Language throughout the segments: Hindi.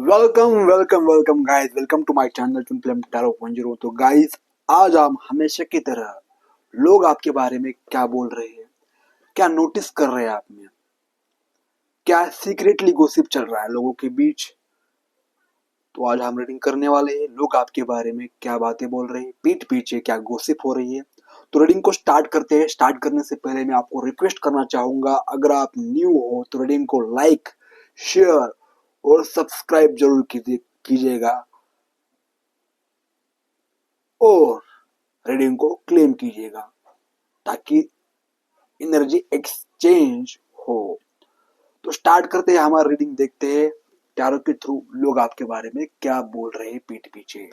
Welcome welcome welcome guys, welcome to my channel to film tarot 1.0। तो गाइस, आज हम हमेशा की तरह लोग आपके बारे में क्या बोल रहे हैं, क्या नोटिस कर रहे हैं आप में, क्या सीक्रेटली गॉसिप चल रहा है लोगों के बीच। तो आज हम रीडिंग करने वाले हैं लोग आपके बारे में क्या बातें बोल रहे हैं, पीठ पीछे क्या गॉसिप हो रही है। तो रीडिंग को स्टार्ट करते हैं। स्टार्ट करने से पहले मैं आपको रिक्वेस्ट करना चाहूंगा, अगर आप न्यू हो तो रीडिंग को लाइक, शेयर और सब्सक्राइब जरूर कीजिएगा और रीडिंग को क्लेम कीजिएगा ताकि एनर्जी एक्सचेंज हो। तो स्टार्ट करते हैं हमारा रीडिंग, देखते हैं टैरो के थ्रू लोग आपके बारे में क्या बोल रहे हैं पीठ पीछे।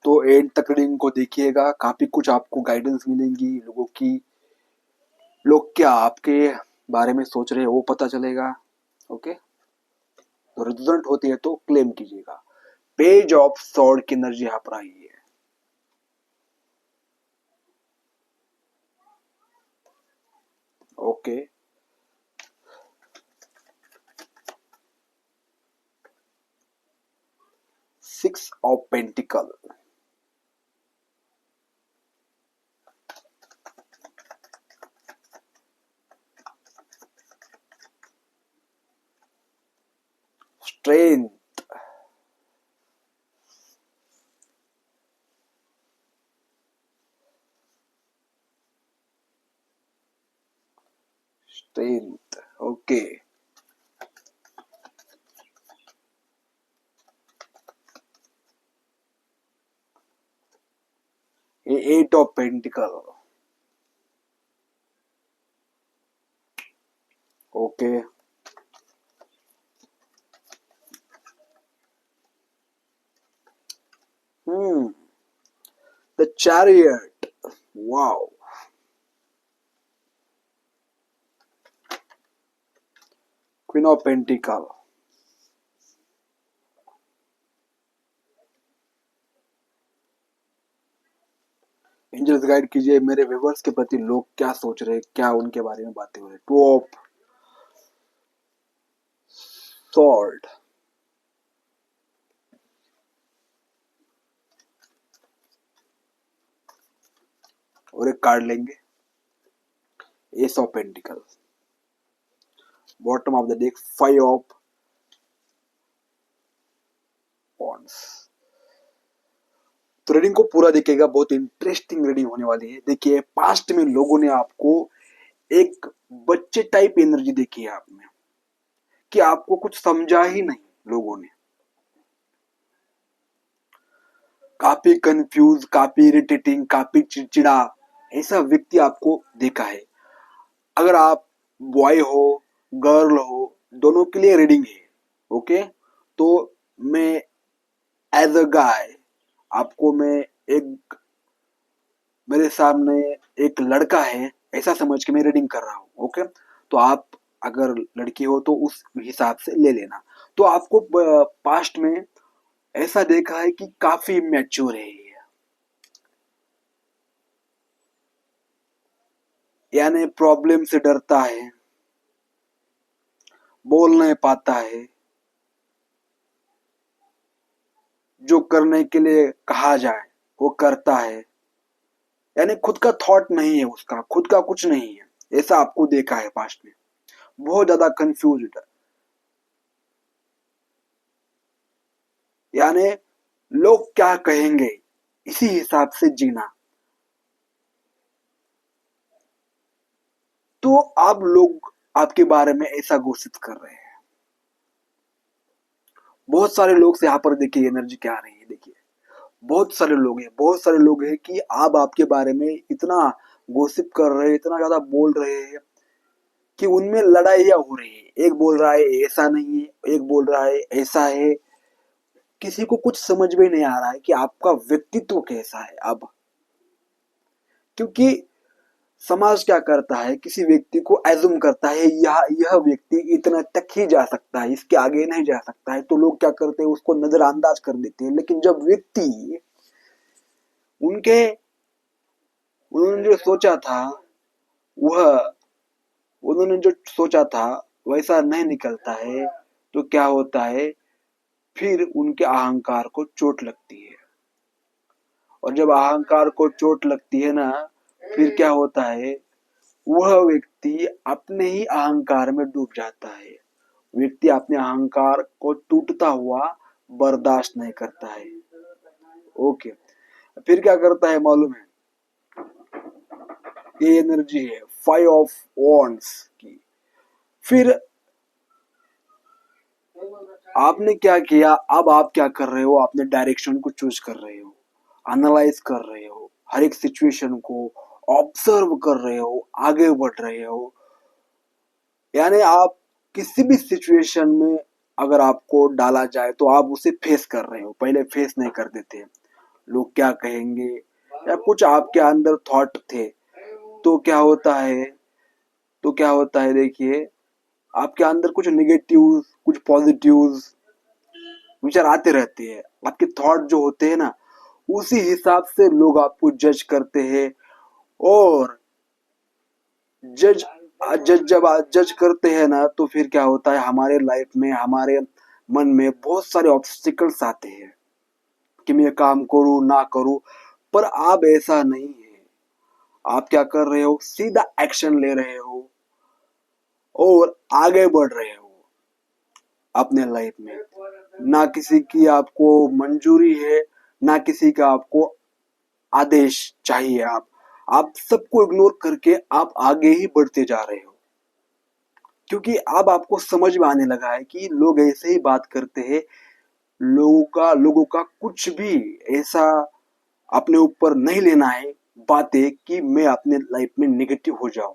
तो एंड तक रीडिंग को देखिएगा, काफी कुछ आपको गाइडेंस मिलेंगी लोगों की। लोग क्या आपके बारे में सोच रहे हैं वो पता चलेगा। ओके, तो रिजल्ट होती है तो क्लेम कीजिएगा। पेज ऑफ सॉर्ड की एनर्जी यहाँ पर आई है। Okay, 6 of pentacle, strength, strength. Okay, eight of pentacle. Okay, the chariot. Wow, queen of pentacle. Angels guide कीजिए मेरे व्यूवर्स के प्रति लोग क्या सोच रहे हैं, क्या उनके बारे में बातें हो रही। टू ऑफ सॉर्ड, और एक कार्ड लेंगे, S of pentacle. Bottom of the deck, five of wands. तो रीडिंग को पूरा देखिएगा, बहुत इंटरेस्टिंग रीडिंग होने वाली है। देखिए, पास्ट में लोगों ने आपको एक बच्चे टाइप एनर्जी देखी है आप में, कि आपको कुछ समझा ही नहीं लोगों ने। काफी कंफ्यूज, काफी इरिटेटिंग, काफी चिड़चिड़ा ऐसा व्यक्ति आपको देखा है। अगर आप बॉय हो, गर्ल हो, दोनों के लिए रीडिंग है। ओके, तो मैं एज अ गाय आपको मैं एक, मेरे सामने एक लड़का है ऐसा समझ के मैं रीडिंग कर रहा हूँ। ओके, तो आप अगर लड़की हो तो उस हिसाब से ले लेना। तो आपको पास्ट में ऐसा देखा है कि काफी मैच्योर है ये, यानी प्रॉब्लम से डरता है, बोल नहीं पाता है, जो करने के लिए कहा जाए वो करता है, यानी खुद का थॉट नहीं है उसका, खुद का कुछ नहीं है, ऐसा आपको देखा है पास्ट में। बहुत ज्यादा कंफ्यूज्ड, यानी लोग क्या कहेंगे इसी हिसाब से जीना। तो अब लोग आपके बारे में ऐसा घोषित कर रहे हैं। बहुत सारे लोग से यहाँ पर देखिए एनर्जी क्या आ रही है। देखिए, बहुत सारे लोग हैं, बहुत सारे लोग हैं कि आप आपके बारे में इतना गोसिप कर रहे हैं, इतना ज्यादा बोल रहे हैं कि उनमें लड़ाइयाँ हो रही है। एक बोल रहा है ऐसा नहीं है, एक बोल रहा है ऐसा है। किसी को कुछ समझ में नहीं आ रहा है कि आपका व्यक्तित्व कैसा है अब। क्योंकि समाज क्या करता है, किसी व्यक्ति को एज्यूम करता है यह व्यक्ति इतना तक ही जा सकता है, इसके आगे नहीं जा सकता है। तो लोग क्या करते हैं, उसको नजरअंदाज कर देते हैं। लेकिन जब व्यक्ति उनके उन्होंने जो सोचा था वह उन्होंने जो सोचा था वैसा नहीं निकलता है तो क्या होता है, फिर उनके अहंकार को चोट लगती है। और जब अहंकार को चोट लगती है ना, फिर क्या होता है, वह व्यक्ति अपने ही अहंकार में डूब जाता है। व्यक्ति अपने अहंकार को टूटता हुआ बर्दाश्त नहीं करता है। ओके, फिर क्या करता है मालूम है, ये एनर्जी है 5 ऑफ वॉन्ड्स की। फिर आपने क्या किया, अब आप क्या कर रहे हो, आपने डायरेक्शन को चूज कर रहे हो, एनालाइज कर रहे हो, हर एक सिचुएशन को ऑब्जर्व कर रहे हो, आगे बढ़ रहे हो। यानी आप किसी भी सिचुएशन में अगर आपको डाला जाए तो आप उसे फेस कर रहे हो, पहले फेस नहीं कर देते। लोग क्या कहेंगे, या कुछ आपके अंदर थॉट थे, तो क्या होता है, देखिए, आपके अंदर कुछ निगेटिव कुछ पॉजिटिव विचार आते रहते हैं। आपके थॉट जो होते हैं ना, उसी हिसाब से लोग आपको जज करते हैं। और जज जज जब जज करते हैं ना, तो फिर क्या होता है, हमारे लाइफ में, हमारे मन में बहुत सारे ऑब्स्टिकल्स आते हैं कि मैं काम करूं ना करूं। पर आप ऐसा नहीं है, आप क्या कर रहे हो, सीधा एक्शन ले रहे हो और आगे बढ़ रहे हो अपने लाइफ में। ना किसी की आपको मंजूरी है, ना किसी का आपको आदेश चाहिए। आप सबको इग्नोर करके आप आगे ही बढ़ते जा रहे हो। क्योंकि अब आपको समझ में आने लगा है कि लोग ऐसे ही बात करते हैं। लोगों का कुछ भी ऐसा अपने ऊपर नहीं लेना है बातें कि मैं अपने लाइफ में नेगेटिव हो जाऊं।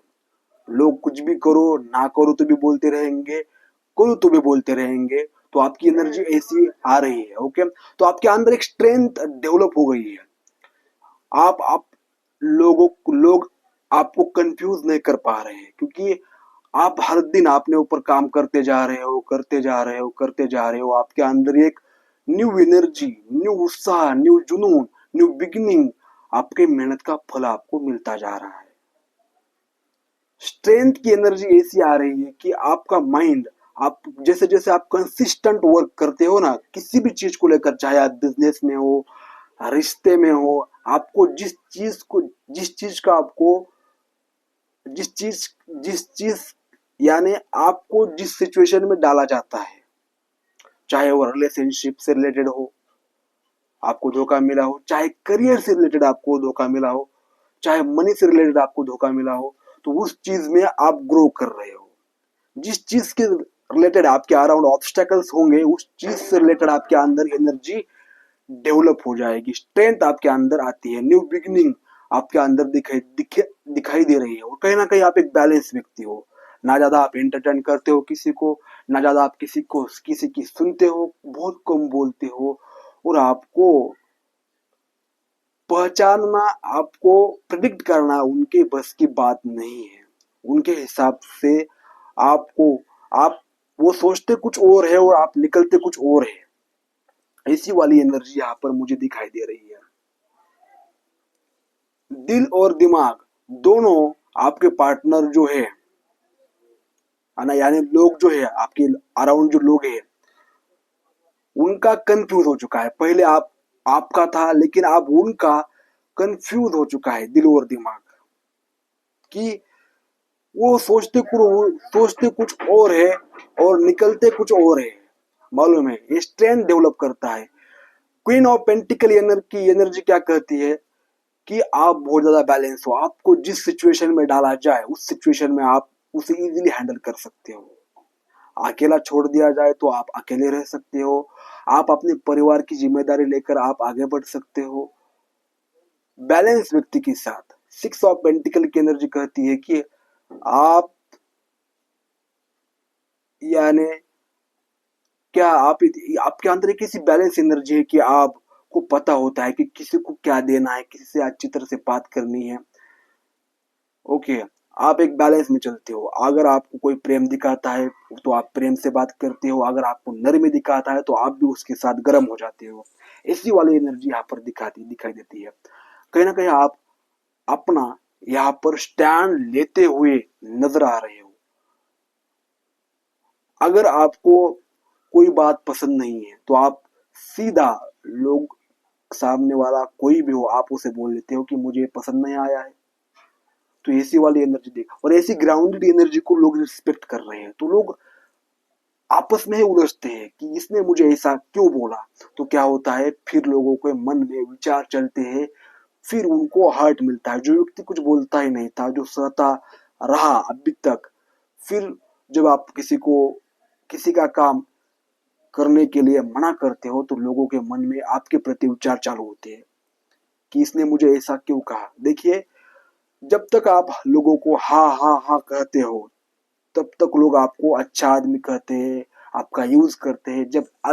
लोग कुछ भी करो ना करो तो भी बोलते रहेंगे, करो तो भी बोलते रहेंगे। तो आपकी एनर्जी ऐसी आ रही है। ओके, तो आपके अंदर एक स्ट्रेंथ डेवलप हो गई है। आप लोग आपको कंफ्यूज नहीं कर पा रहे हैं, क्योंकि आप हर दिन अपने ऊपर काम करते जा रहे हो, करते जा रहे हो, करते जा रहे हो। आपके अंदर एक न्यू एनर्जी, न्यू उत्साह, न्यू जुनून, न्यू बिगिनिंग, आपके मेहनत का फल आपको मिलता जा रहा है। स्ट्रेंथ की एनर्जी ऐसी आ रही है कि आपका माइंड, आप जैसे जैसे आप कंसिस्टेंट वर्क करते हो ना, किसी भी चीज को लेकर, चाहे आप बिजनेस में हो, रिश्ते में हो, आपको जिस चीज का आपको जिस चीज यानी आपको जिस सिचुएशन में डाला जाता है, चाहे वो रिलेशनशिप से रिलेटेड हो, आपको धोखा मिला हो, चाहे करियर से रिलेटेड आपको धोखा मिला हो, चाहे मनी से रिलेटेड आपको धोखा मिला हो, तो उस चीज में आप ग्रो कर रहे हो। जिस चीज के रिलेटेड आपके अराउंड ऑब्स्टेकल्स होंगे, उस चीज से रिलेटेड आपके अंदर एनर्जी डेवलप हो जाएगी, स्ट्रेंथ आपके अंदर आती है, न्यू बिगिनिंग आपके अंदर दिखाई दे रही है। और कहीं ना कहीं आप एक बैलेंस व्यक्ति हो। ना ज्यादा आप एंटरटेन करते हो किसी को, ना ज्यादा आप किसी की सुनते हो, बहुत कम बोलते हो। और आपको पहचानना, आपको प्रिडिक्ट करना उनके बस की बात नहीं है। उनके हिसाब से आपको आप वो सोचते कुछ और है और आप निकलते कुछ और है। ऐसी वाली एनर्जी यहाँ पर मुझे दिखाई दे रही है। दिल और दिमाग दोनों आपके पार्टनर जो है ना, यानी लोग जो है आपके अराउंड, जो लोग हैं, उनका कंफ्यूज हो चुका है। पहले आपका था, लेकिन अब उनका कंफ्यूज हो चुका है दिल और दिमाग, कि वो सोचते कुछ और है और निकलते कुछ और है। मालूम है, ये स्ट्रेंथ डेवलप करता है। क्वीन ऑफ पेंटिकल की एनर्जी क्या कहती है कि आप बहुत ज्यादा बैलेंस हो। आपको जिस सिचुएशन में डाला जाए, उस सिचुएशन में आप उसे इजीली हैंडल कर सकते हो। अकेला छोड़ दिया जाए तो आप अकेले रह सकते हो। आप अपने परिवार की जिम्मेदारी लेकर आप आगे बढ़ सकते हो बैलेंस व्यक्ति के साथ। 6 ऑफ पेंटिकल की एनर्जी कहती है कि आप, यानी क्या आपके अंदर एक ऐसी बैलेंस एनर्जी है कि आपको पता होता है कि किसी को क्या देना है, किसी से अच्छी तरह से बात करनी है। ओके, आप एक बैलेंस में चलते हो। अगर आपको कोई प्रेम दिखाता है तो आप प्रेम से बात करते हो, अगर आपको नरमी दिखाता है तो आप भी उसके साथ गर्म हो जाते हो। इसी वाली एनर्जी यहाँ पर दिखाई देती है। कहीं ना कहीं आप अपना यहाँ पर स्टैंड लेते हुए नजर आ रहे हो। अगर आपको कोई बात पसंद नहीं है तो आप सीधा, लोग सामने वाला कोई भी हो, आप उसे बोल देते हो कि मुझे पसंद नहीं आया है। तो ऐसी वाली एनर्जी देख, और ऐसी ग्राउंडेड एनर्जी को लोग रिस्पेक्ट कर रहे हैं, तो लोग आपस में ही उलझते हैं कि इसने मुझे ऐसा क्यों बोला। तो क्या होता है, फिर लोगों के मन में विचार चलते हैं, फिर उनको हर्ट मिलता है। जो व्यक्ति कुछ बोलता ही नहीं था, जो सहता रहा अभी तक, फिर जब आप किसी का काम करने के लिए मना करते हो तो लोगों के मन में आपके प्रति विचार चालू होते हैं कि इसने मुझे ऐसा क्यों कहा। देखिए, जब तक आप लोगों को हाँ हाँ हाँ कहते हो तब तक लोग आपको अच्छा आदमी कहते हैं, आपका यूज करते हैं।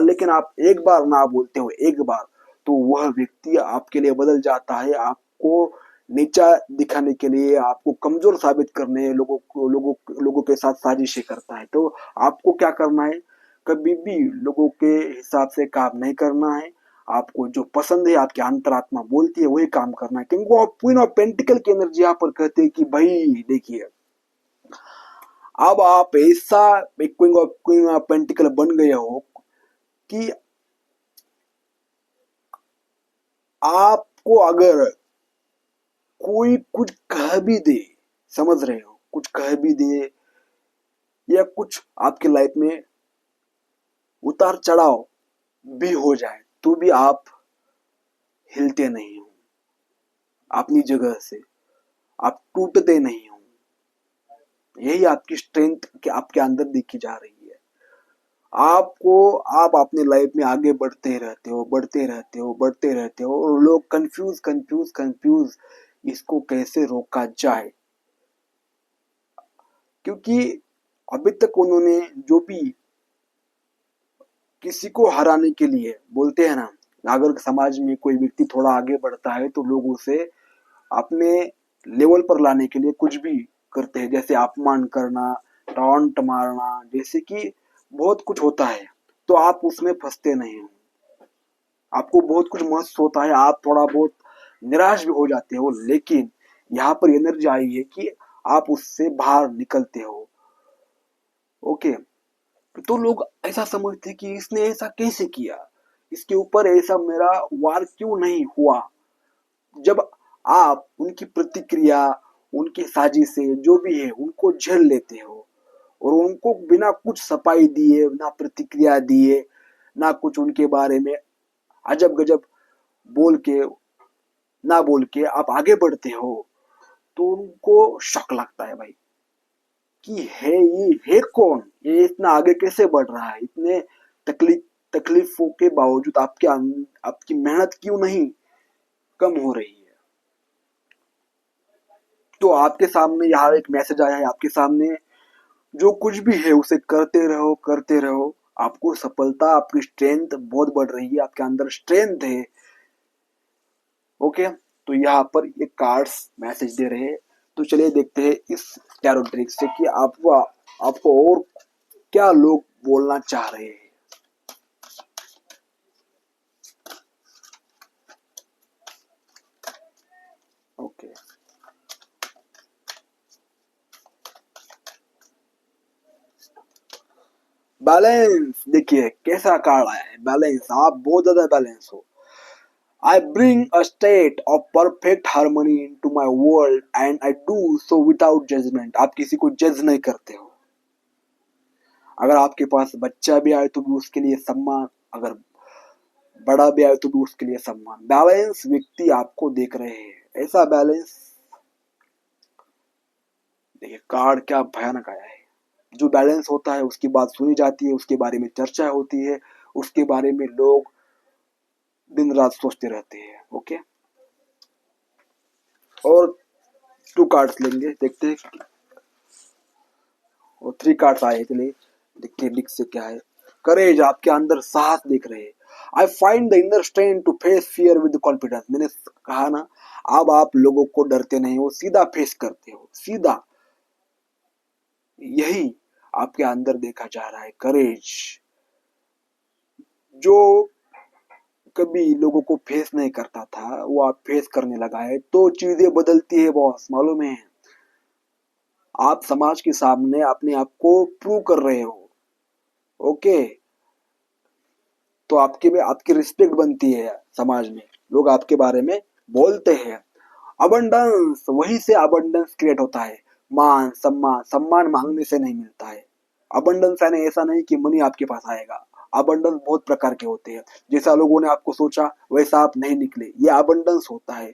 लेकिन आप एक बार ना बोलते हो, एक बार, तो वह व्यक्ति आपके लिए बदल जाता है। आपको नीचा दिखाने के लिए, आपको कमजोर साबित करने लोगों के साथ साजिशें करता है। तो आपको क्या करना है, कभी भी लोगों के हिसाब से काम नहीं करना है। आपको जो पसंद है, आपकी अंतरात्मा बोलती है, वही काम करना है। क्योंकि वो क्वीन ऑफ पेंटिकल की एनर्जी यहाँ पर कहते हैं कि भाई देखिए, अब आप ऐसा एक क्वीन ऑफ पेंटिकल बन गए हो कि आपको अगर कोई कुछ कह भी दे, समझ रहे हो, कुछ कह भी दे या कुछ आपके लाइफ में उतार चढ़ाव भी हो जाए, तो भी आप हिलते नहीं हो अपनी जगह से, आप टूटते नहीं हो। यही आपकी स्ट्रेंथ आपके अंदर देखी जा रही है। आप अपने लाइफ में आगे बढ़ते रहते हो, बढ़ते रहते हो, बढ़ते रहते हो, और लोग कंफ्यूज कंफ्यूज कंफ्यूज, इसको कैसे रोका जाए। क्योंकि अभी तक उन्होंने जो भी किसी को हराने के लिए बोलते हैं ना, अगर समाज में कोई व्यक्ति थोड़ा आगे बढ़ता है तो लोग उसे अपने लेवल पर लाने के लिए कुछ भी करते हैं, जैसे अपमान करना, टॉन्ट मारना, जैसे कि बहुत कुछ होता है। तो आप उसमें फंसते नहीं हो, आपको बहुत कुछ महसूस होता है, आप थोड़ा बहुत निराश भी हो जाते हो, लेकिन यहाँ पर एनर्जी आई है कि आप उससे बाहर निकलते हो। ओके, तो लोग ऐसा समझते हैं कि इसने ऐसा कैसे किया, इसके ऊपर ऐसा मेरा वार क्यों नहीं हुआ। जब आप उनकी प्रतिक्रिया, उनकी साजिशें जो भी है उनको झेल लेते हो, और उनको बिना कुछ सफाई दिए, ना प्रतिक्रिया दिए, ना कुछ उनके बारे में अजब गजब बोल के, ना बोल के आप आगे बढ़ते हो, तो उनको शौक लगता है भाई कि ये है कौन, ये इतना आगे कैसे बढ़ रहा है, इतने तकलीफ तकलीफों के बावजूद आपकी मेहनत क्यों नहीं कम हो रही है। तो आपके सामने यहाँ एक मैसेज आया है, आपके सामने जो कुछ भी है उसे करते रहो, करते रहो। आपको सफलता, आपकी स्ट्रेंथ बहुत बढ़ रही है, आपके अंदर स्ट्रेंथ है। ओके, तो यहाँ पर ये कार्ड्स मैसेज दे रहे हैं। तो चलिए देखते हैं इस टैरो ट्रिक से कि आपको और क्या लोग बोलना चाह रहे हैं। ओके, बैलेंस देखिए कैसा कार्ड आया है, बैलेंस। आप बहुत ज्यादा बैलेंस हो। I bring a state of perfect harmony into my world and I do so without judgment. आप किसी को जज नहीं करते हो। अगर आपके पास बच्चा भी आए तो भी उसके लिए सम्मान, अगर बड़ा भी आए तो भी उसके लिए सम्मान। बैलेंस व्यक्ति आपको देख रहे हैं, ऐसा बैलेंस। देखिए कार्ड क्या भयानक आया है। जो बैलेंस होता है उसकी बात सुनी जाती है, उसके बारे में चर्चा होती है, उसके बारे में लोग दिन रात सोचते रहते हैं। ओके, और टू कार्ड्स लेंगे, देखते हैं। और थ्री कार्ड्स आए, चलिए देखिए लिख से क्या है। करेज, आपके अंदर साहस देख रहे हैं। I find the inner strength to face fear with confidence. मैंने कहा ना, अब आप लोगों को डरते नहीं हो, सीधा फेस करते हो, सीधा। यही आपके अंदर देखा जा रहा है, करेज। जो कभी लोगों को फेस नहीं करता था वो आप फेस करने लगा है, तो चीजें बदलती है बॉस, मालूम है। आप समाज के सामने अपने आप को प्रूव कर रहे हो। ओके, तो आपके में आपकी रिस्पेक्ट बनती है, समाज में लोग आपके बारे में बोलते हैं। अबंडेंस, वहीं से अबंडेंस क्रिएट होता है। मान सम्मान, सम्मान मांगने से नहीं मिलता है। अबंडेंस यानी ऐसा नहीं कि मनी आपके पास आएगा। अबंडेंस बहुत प्रकार के होते हैं। जैसा लोगों ने आपको सोचा वैसा आप नहीं निकले, ये अबंडेंस होता है।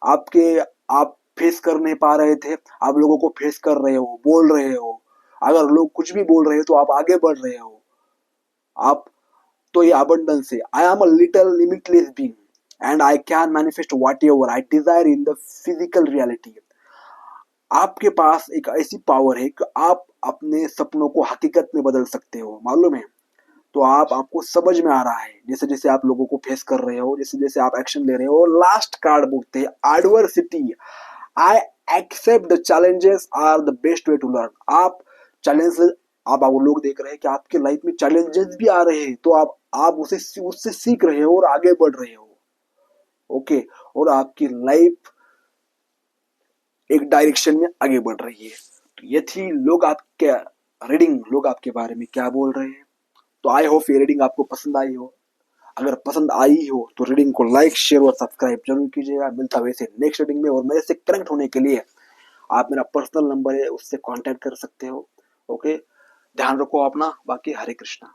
आपके आप फेस कर नहीं पा रहे थे, आप लोगों को फेस कर रहे हो, बोल रहे हो। अगर लोग कुछ भी बोल रहे हो तो आप आगे बढ़ रहे हो। आप, तो ये अबंडेंस है। I am a little limitless being and I can manifest what ever I Dzire in the physical reality. आपके पास एक ऐसी पावर है कि आप अपने सपनों को हकीकत में बदल सकते हो, मालूम है। तो आप, आपको समझ में आ रहा है, जैसे जैसे आप लोगों को फेस कर रहे हो, जैसे जैसे आप एक्शन ले रहे हो। लास्ट कार्ड बोलते हैं adversity. I accept the challenges are the best way to learn. आप चैलेंज, आप लोग देख रहे हैं कि आपके लाइफ में चैलेंजेस भी आ रहे हैं, तो आप उसे उससे सीख रहे हो और आगे बढ़ रहे हो। ओके, और आपकी लाइफ एक डायरेक्शन में आगे बढ़ रही है। तो ये थी लोग आपके रीडिंग, लोग आपके बारे में क्या बोल रहे हैं। तो आई होप ये रीडिंग आपको पसंद आई हो। अगर पसंद आई हो तो रीडिंग को लाइक, शेयर और सब्सक्राइब जरूर कीजिएगा। मिलता है वैसे नेक्स्ट रीडिंग में। और मेरे से कनेक्ट होने के लिए आप, मेरा पर्सनल नंबर है, उससे कांटेक्ट कर सकते हो। ओके, ध्यान रखो अपना। बाकी हरे कृष्णा।